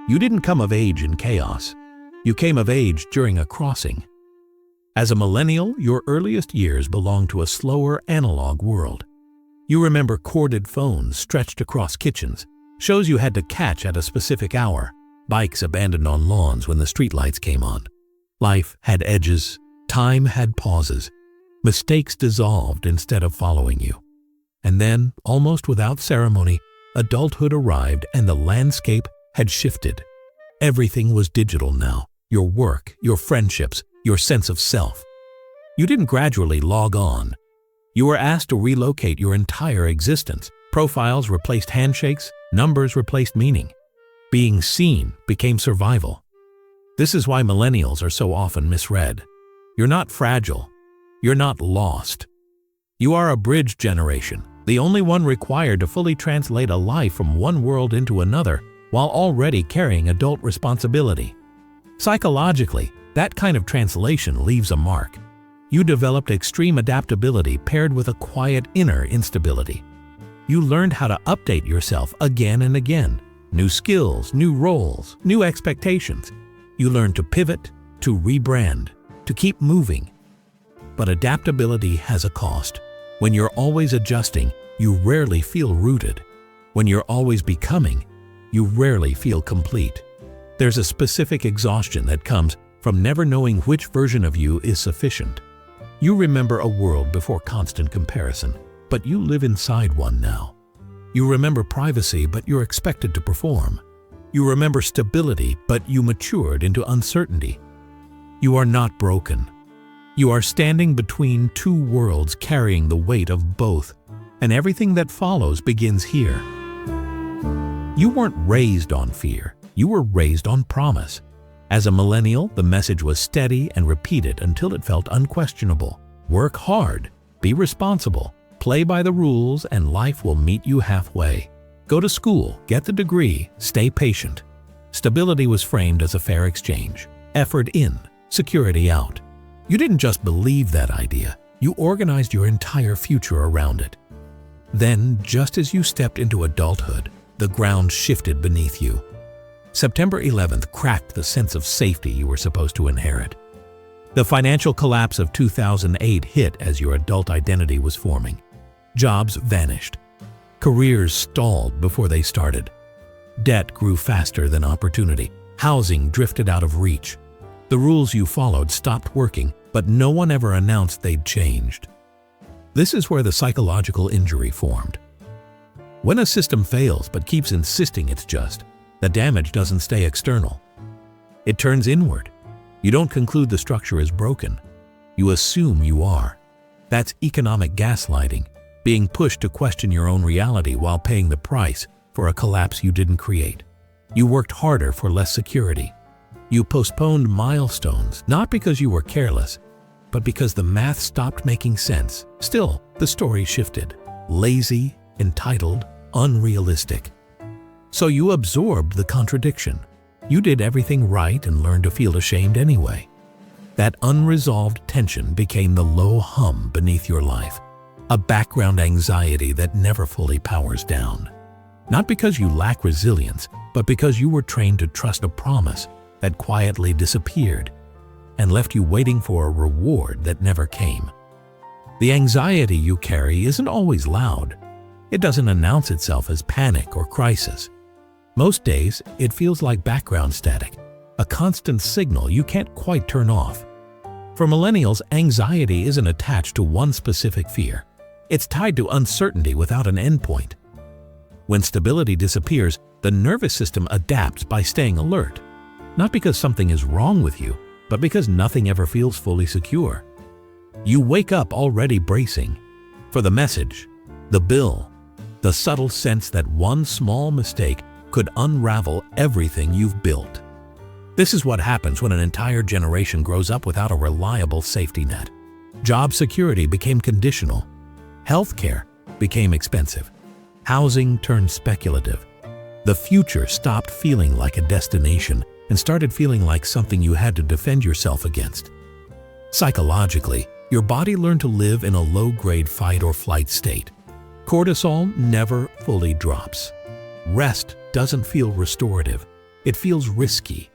You didn't come of age in chaos. You came of age during a crossing. As a millennial, your earliest years belong to a slower analog world. You remember corded phones stretched across kitchens, shows you had to catch at a specific hour, bikes abandoned on lawns when the streetlights came on. Life had edges, time had pauses, mistakes dissolved instead of following you. And then, almost without ceremony, adulthood arrived and the landscape had shifted. Everything was digital now. Your work, your friendships, your sense of self. You didn't gradually log on. You were asked to relocate your entire existence. Profiles replaced handshakes, numbers replaced meaning. Being seen became survival. This is why millennials are so often misread. You're not fragile. You're not lost. You are a bridge generation, the only one required to fully translate a life from one world into another while already carrying adult responsibility. Psychologically, that kind of translation leaves a mark. You developed extreme adaptability paired with a quiet inner instability. You learned how to update yourself again and again. New skills, new roles, new expectations. You learned to pivot, to rebrand, to keep moving. But adaptability has a cost. When you're always adjusting, you rarely feel rooted. When you're always becoming, you rarely feel complete. There's a specific exhaustion that comes from never knowing which version of you is sufficient. You remember a world before constant comparison, but you live inside one now. You remember privacy, but you're expected to perform. You remember stability, but you matured into uncertainty. You are not broken. You are standing between two worlds carrying the weight of both, and everything that follows begins here. You weren't raised on fear. You were raised on promise. As a millennial, the message was steady and repeated until it felt unquestionable. Work hard, be responsible, play by the rules, and life will meet you halfway. Go to school, get the degree, stay patient. Stability was framed as a fair exchange. Effort in, security out. You didn't just believe that idea, you organized your entire future around it. Then, just as you stepped into adulthood, the ground shifted beneath you. September 11th cracked the sense of safety you were supposed to inherit. The financial collapse of 2008 hit as your adult identity was forming. Jobs vanished. Careers stalled before they started. Debt grew faster than opportunity. Housing drifted out of reach. The rules you followed stopped working, but no one ever announced they'd changed. This is where the psychological injury formed. When a system fails but keeps insisting it's just, the damage doesn't stay external. It turns inward. You don't conclude the structure is broken. You assume you are. That's economic gaslighting, being pushed to question your own reality while paying the price for a collapse you didn't create. You worked harder for less security. You postponed milestones, not because you were careless, but because the math stopped making sense. Still, the story shifted. Lazy, entitled, unrealistic. So you absorbed the contradiction. You did everything right and learned to feel ashamed anyway. That unresolved tension became the low hum beneath your life, a background anxiety that never fully powers down. Not because you lack resilience, but because you were trained to trust a promise that quietly disappeared and left you waiting for a reward that never came. The anxiety you carry isn't always loud. It doesn't announce itself as panic or crisis. Most days, it feels like background static, a constant signal you can't quite turn off. For millennials, anxiety isn't attached to one specific fear. It's tied to uncertainty without an endpoint. When stability disappears, the nervous system adapts by staying alert. Not because something is wrong with you, but because nothing ever feels fully secure. You wake up already bracing for the message, the bill, the subtle sense that one small mistake could unravel everything you've built. This is what happens when an entire generation grows up without a reliable safety net. Job security became conditional. Healthcare became expensive. Housing turned speculative. The future stopped feeling like a destination and started feeling like something you had to defend yourself against. Psychologically, your body learned to live in a low-grade fight or flight state. Cortisol never fully drops. Rest doesn't feel restorative. It feels risky.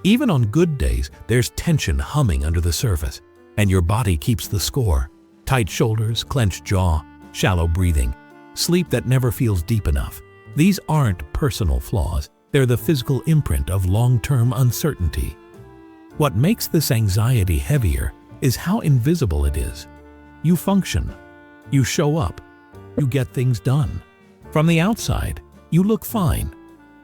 Even on good days, there's tension humming under the surface, and your body keeps the score. Tight shoulders, clenched jaw, shallow breathing, sleep that never feels deep enough. These aren't personal flaws. They're the physical imprint of long-term uncertainty. What makes this anxiety heavier is how invisible it is. You function. You show up. You get things done. From the outside, you look fine.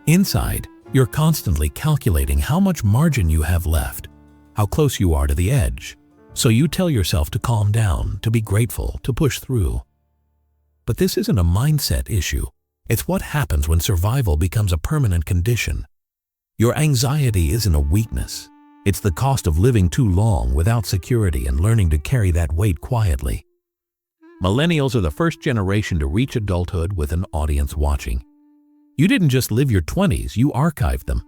Inside, you're constantly calculating how much margin you have left, how close you are to the edge. So you tell yourself to calm down, to be grateful, to push through. But this isn't a mindset issue. It's what happens when survival becomes a permanent condition. Your anxiety isn't a weakness. It's the cost of living too long without security and learning to carry that weight quietly. Millennials are the first generation to reach adulthood with an audience watching. You didn't just live your 20s, you archived them.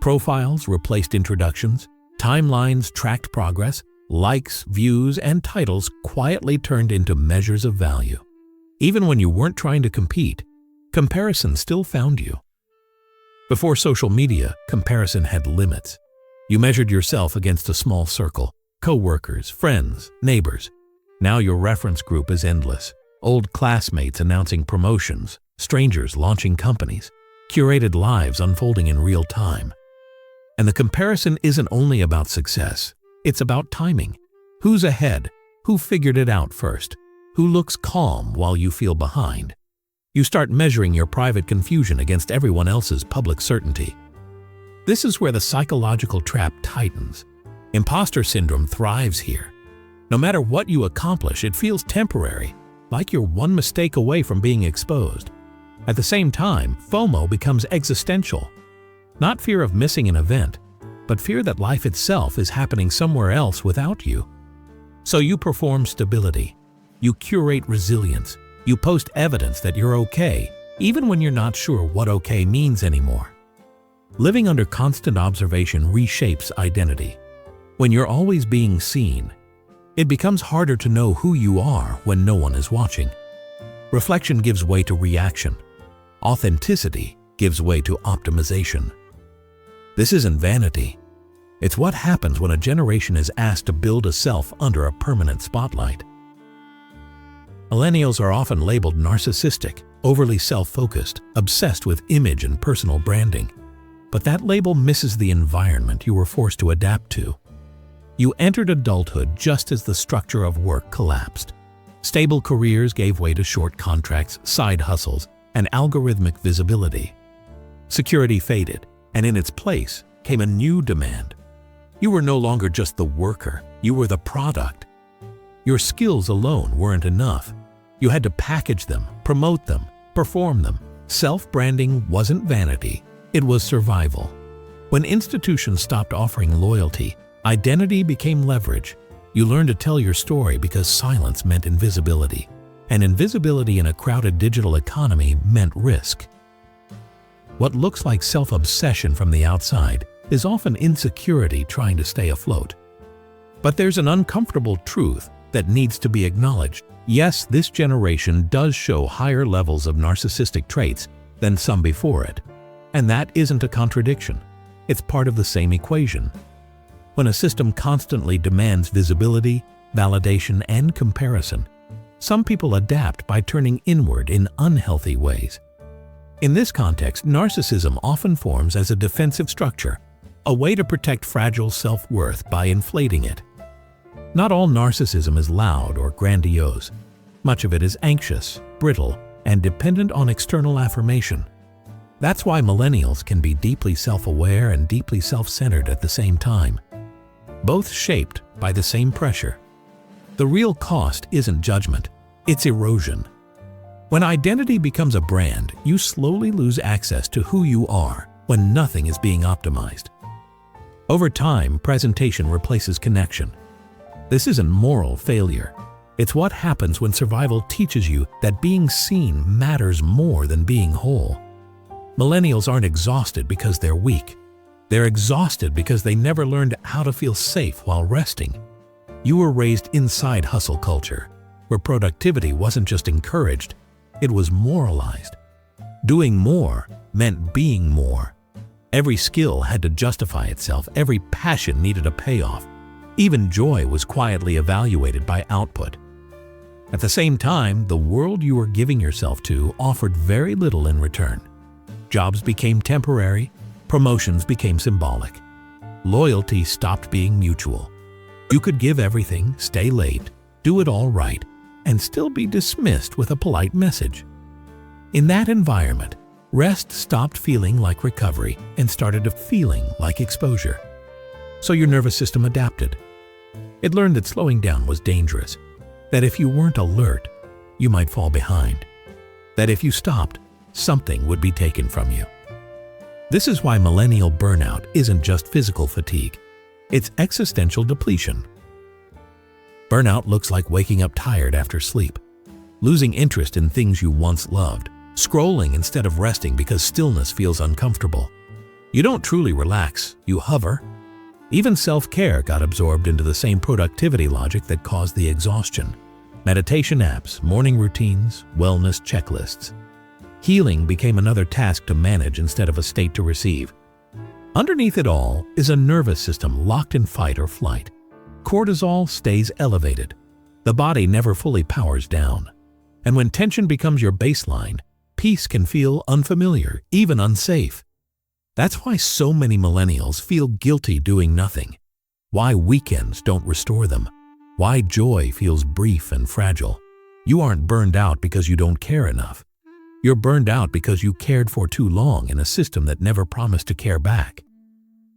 Profiles replaced introductions, timelines tracked progress, likes, views, and titles quietly turned into measures of value. Even when you weren't trying to compete, comparison still found you. Before social media, comparison had limits. You measured yourself against a small circle, co-workers, friends, neighbors. Now your reference group is endless. Old classmates announcing promotions, strangers launching companies, curated lives unfolding in real time. And the comparison isn't only about success. It's about timing. Who's ahead? Who figured it out first? Who looks calm while you feel behind? You start measuring your private confusion against everyone else's public certainty. This is where the psychological trap tightens. Imposter syndrome thrives here. No matter what you accomplish, it feels temporary, like you're one mistake away from being exposed. At the same time, FOMO becomes existential. Not fear of missing an event, but fear that life itself is happening somewhere else without you. So you perform stability. You curate resilience. You post evidence that you're okay, even when you're not sure what okay means anymore. Living under constant observation reshapes identity. When you're always being seen, it becomes harder to know who you are when no one is watching. Reflection gives way to reaction. Authenticity gives way to optimization. This isn't vanity. It's what happens when a generation is asked to build a self under a permanent spotlight. Millennials are often labeled narcissistic, overly self-focused, obsessed with image and personal branding. But that label misses the environment you were forced to adapt to. You entered adulthood just as the structure of work collapsed. Stable careers gave way to short contracts, side hustles, and algorithmic visibility. Security faded, and in its place came a new demand. You were no longer just the worker, you were the product. Your skills alone weren't enough. You had to package them, promote them, perform them. Self-branding wasn't vanity, it was survival. When institutions stopped offering loyalty, identity became leverage. You learned to tell your story because silence meant invisibility, and invisibility in a crowded digital economy meant risk. What looks like self-obsession from the outside is often insecurity trying to stay afloat. But there's an uncomfortable truth that needs to be acknowledged. Yes, this generation does show higher levels of narcissistic traits than some before it. And that isn't a contradiction. It's part of the same equation. When a system constantly demands visibility, validation, and comparison, some people adapt by turning inward in unhealthy ways. In this context, narcissism often forms as a defensive structure, a way to protect fragile self-worth by inflating it. Not all narcissism is loud or grandiose. Much of it is anxious, brittle, and dependent on external affirmation. That's why millennials can be deeply self-aware and deeply self-centered at the same time, both shaped by the same pressure. The real cost isn't judgment, it's erosion. When identity becomes a brand, you slowly lose access to who you are when nothing is being optimized. Over time, presentation replaces connection. This isn't moral failure. It's what happens when survival teaches you that being seen matters more than being whole. Millennials aren't exhausted because they're weak. They're exhausted because they never learned how to feel safe while resting. You were raised inside hustle culture, where productivity wasn't just encouraged, it was moralized. Doing more meant being more. Every skill had to justify itself, every passion needed a payoff. Even joy was quietly evaluated by output. At the same time, the world you were giving yourself to offered very little in return. Jobs became temporary, promotions became symbolic. Loyalty stopped being mutual. You could give everything, stay late, do it all right, and still be dismissed with a polite message. In that environment, rest stopped feeling like recovery and started feeling like exposure. So your nervous system adapted. It learned that slowing down was dangerous, that if you weren't alert, you might fall behind, that if you stopped, something would be taken from you. This is why millennial burnout isn't just physical fatigue, it's existential depletion. Burnout looks like waking up tired after sleep, losing interest in things you once loved, scrolling instead of resting because stillness feels uncomfortable. You don't truly relax, you hover. Even self-care got absorbed into the same productivity logic that caused the exhaustion. Meditation apps, morning routines, wellness checklists. Healing became another task to manage instead of a state to receive. Underneath it all is a nervous system locked in fight or flight. Cortisol stays elevated. The body never fully powers down. And when tension becomes your baseline, peace can feel unfamiliar, even unsafe. That's why so many millennials feel guilty doing nothing, why weekends don't restore them, why joy feels brief and fragile. You aren't burned out because you don't care enough. You're burned out because you cared for too long in a system that never promised to care back.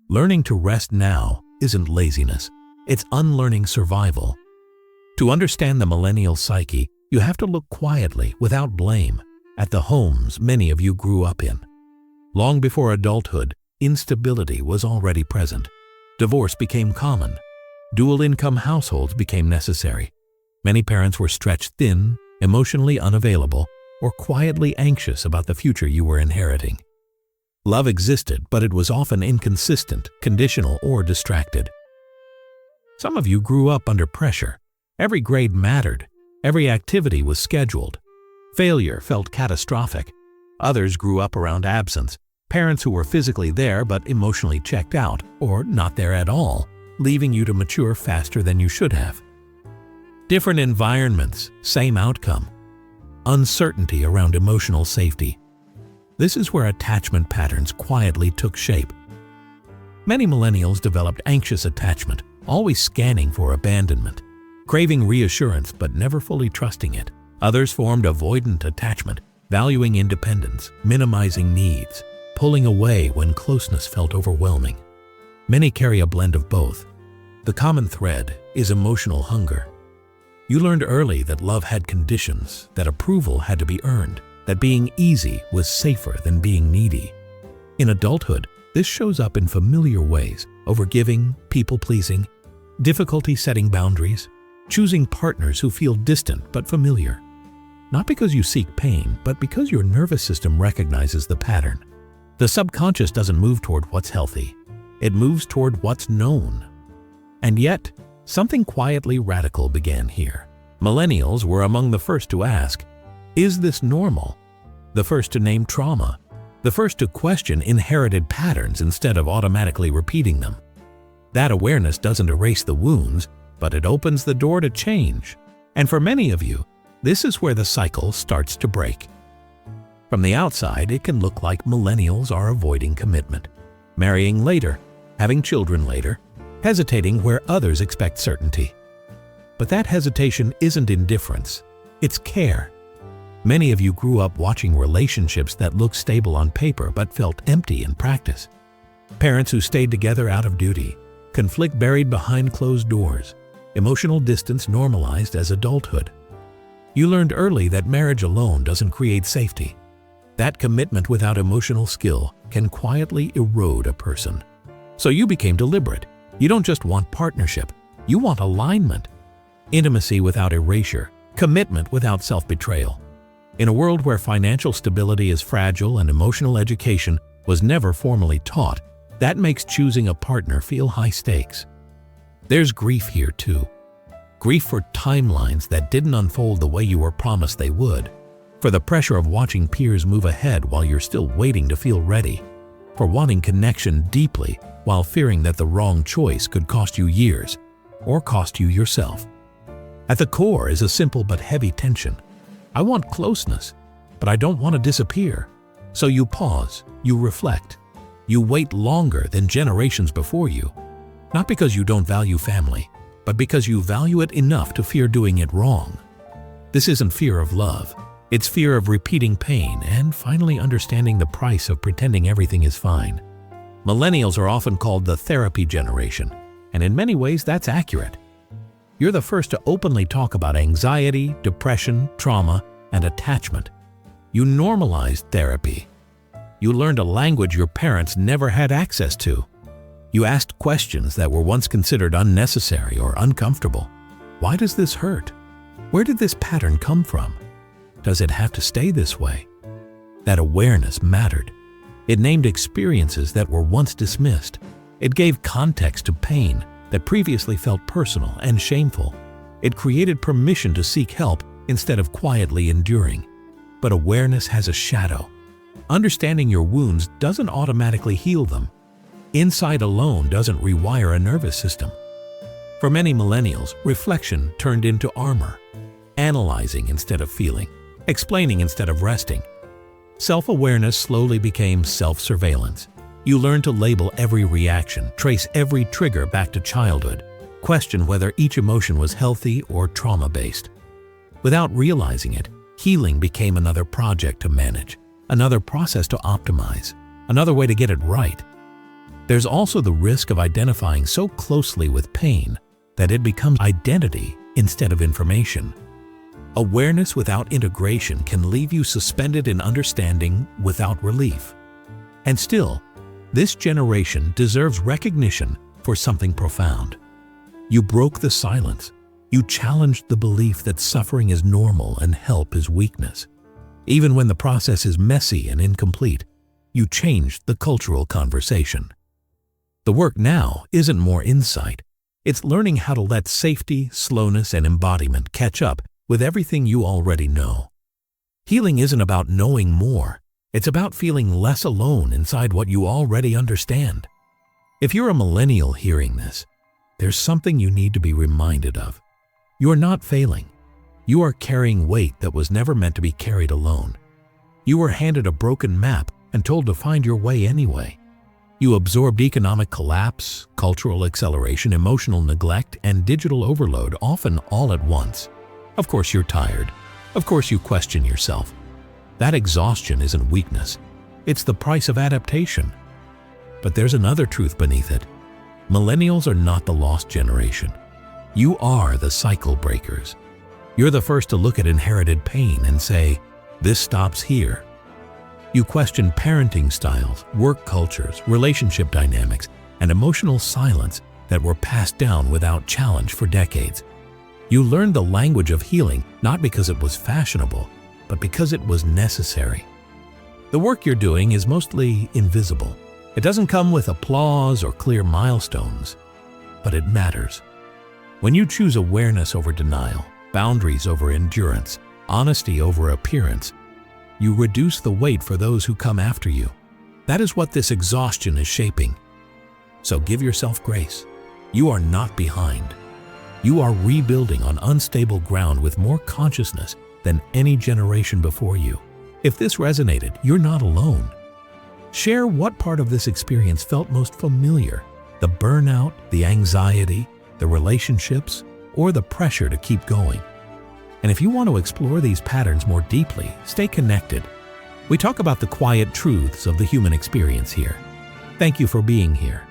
Learning to rest now isn't laziness, it's unlearning survival. To understand the millennial psyche, you have to look quietly, without blame, at the homes many of you grew up in. Long before adulthood, instability was already present. Divorce became common. Dual-income households became necessary. Many parents were stretched thin, emotionally unavailable, or quietly anxious about the future you were inheriting. Love existed, but it was often inconsistent, conditional, or distracted. Some of you grew up under pressure. Every grade mattered. Every activity was scheduled. Failure felt catastrophic. Others grew up around absence. Parents who were physically there but emotionally checked out, or not there at all, leaving you to mature faster than you should have. Different environments, same outcome. Uncertainty around emotional safety. This is where attachment patterns quietly took shape. Many millennials developed anxious attachment, always scanning for abandonment, craving reassurance but never fully trusting it. Others formed avoidant attachment, valuing independence, minimizing needs, pulling away when closeness felt overwhelming. Many carry a blend of both. The common thread is emotional hunger. You learned early that love had conditions, that approval had to be earned, that being easy was safer than being needy. In adulthood, this shows up in familiar ways: overgiving, people-pleasing, difficulty setting boundaries, choosing partners who feel distant but familiar. Not because you seek pain, but because your nervous system recognizes the pattern. The subconscious doesn't move toward what's healthy. It moves toward what's known. And yet, something quietly radical began here. Millennials were among the first to ask, "Is this normal?" The first to name trauma. The first to question inherited patterns instead of automatically repeating them. That awareness doesn't erase the wounds, but it opens the door to change. And for many of you, this is where the cycle starts to break. From the outside, it can look like millennials are avoiding commitment, marrying later, having children later, hesitating where others expect certainty. But that hesitation isn't indifference, it's care. Many of you grew up watching relationships that looked stable on paper but felt empty in practice. Parents who stayed together out of duty, conflict buried behind closed doors, emotional distance normalized as adulthood. You learned early that marriage alone doesn't create safety. That commitment without emotional skill can quietly erode a person. So you became deliberate. You don't just want partnership, you want alignment. Intimacy without erasure, commitment without self-betrayal. In a world where financial stability is fragile and emotional education was never formally taught, that makes choosing a partner feel high stakes. There's grief here too. Grief for timelines that didn't unfold the way you were promised they would, for the pressure of watching peers move ahead while you're still waiting to feel ready. for wanting connection deeply while fearing that the wrong choice could cost you years or cost you yourself. At the core is a simple but heavy tension. I want closeness, but I don't want to disappear. So you pause, you reflect, you wait longer than generations before you, not because you don't value family, but because you value it enough to fear doing it wrong. This isn't fear of love. It's fear of repeating pain and finally understanding the price of pretending everything is fine. Millennials are often called the therapy generation, and in many ways that's accurate. You're the first to openly talk about anxiety, depression, trauma, and attachment. You normalized therapy. You learned a language your parents never had access to. You asked questions that were once considered unnecessary or uncomfortable. Why does this hurt? Where did this pattern come from? Does it have to stay this way? That awareness mattered. It named experiences that were once dismissed. It gave context to pain that previously felt personal and shameful. It created permission to seek help instead of quietly enduring. But awareness has a shadow. Understanding your wounds doesn't automatically heal them. Insight alone doesn't rewire a nervous system. For many millennials, reflection turned into armor. Analyzing instead of feeling. Explaining instead of resting. Self-awareness slowly became self-surveillance. You learned to label every reaction, trace every trigger back to childhood, question whether each emotion was healthy or trauma-based. Without realizing it, healing became another project to manage, another process to optimize, another way to get it right. There's also the risk of identifying so closely with pain that it becomes identity instead of information. Awareness without integration can leave you suspended in understanding without relief. And still, this generation deserves recognition for something profound. You broke the silence. You challenged the belief that suffering is normal and help is weakness. Even when the process is messy and incomplete, you changed the cultural conversation. The work now isn't more insight. It's learning how to let safety, slowness, and embodiment catch up with everything you already know. Healing isn't about knowing more. It's about feeling less alone inside what you already understand. If you're a millennial hearing this, there's something you need to be reminded of. You're not failing. You are carrying weight that was never meant to be carried alone. You were handed a broken map and told to find your way anyway. You absorbed economic collapse, cultural acceleration, emotional neglect, and digital overload, often all at once. Of course you're tired. Of course you question yourself. That exhaustion isn't weakness. It's the price of adaptation. But there's another truth beneath it. Millennials are not the lost generation. You are the cycle breakers. You're the first to look at inherited pain and say, this stops here. You question parenting styles, work cultures, relationship dynamics, and emotional silence that were passed down without challenge for decades. You learned the language of healing not because it was fashionable, but because it was necessary. The work you're doing is mostly invisible. It doesn't come with applause or clear milestones, but it matters. When you choose awareness over denial, boundaries over endurance, honesty over appearance, you reduce the weight for those who come after you. That is what this exhaustion is shaping. So give yourself grace. You are not behind. You are rebuilding on unstable ground with more consciousness than any generation before you. If this resonated, you're not alone. Share what part of this experience felt most familiar: the burnout, the anxiety, the relationships, or the pressure to keep going. And if you want to explore these patterns more deeply, stay connected. We talk about the quiet truths of the human experience here. Thank you for being here.